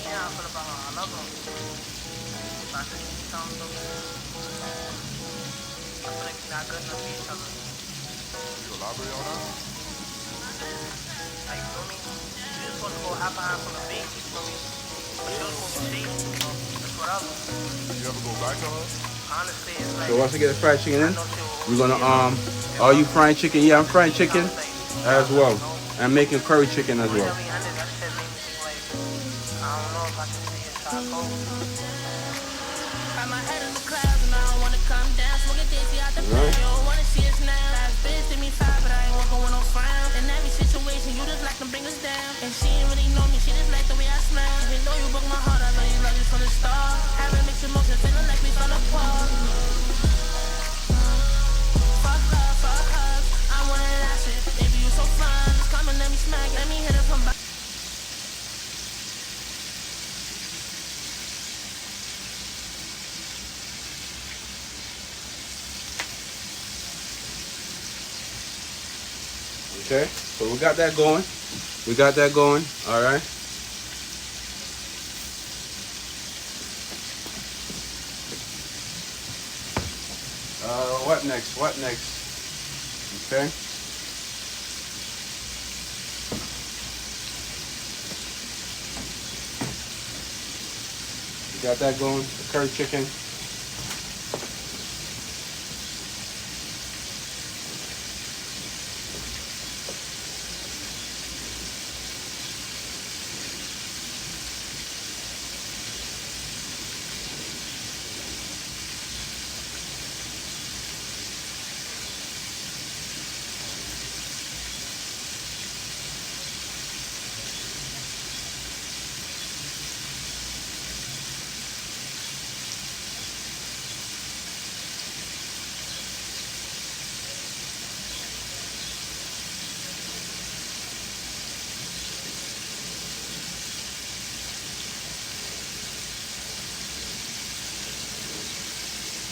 Yeah, but about another one. I said, you tell them something. I feel like we're not good enough for each other. You elaborate on that? Like, you feel me? You just supposed to go half a half on the beat, you feel me? But she was supposed to date me. That's whatever. You ever go back to her? Honestly, it's like, So once we get the fried chicken I in, know she we're will gonna OT are you frying chicken? Yeah, I'm frying I chicken was like, as you well. know? I'm making curry chicken as well. Finally ended, that shit made me think like, I don't know if I can see a charcoal. Got my head in the clouds and I don't wanna come down. Smoking daisy out the pan, you don't wanna see us now. Last bitch did me five, but I ain't walking with no frown. In every situation, you just like to bring us down. And she ain't really know me, she just like the way I smile. Even though you broke my heart, I love you from the start. Having mixed emotions, feeling like we fell apart. Fuck love, fuck hugs, I wanna last it. Baby, you so fine, just come and let me smack it. Let me hit it from behind. Okay, so we got that going. We got that going. All right. What next? What next? Okay. We got that going. The curry chicken.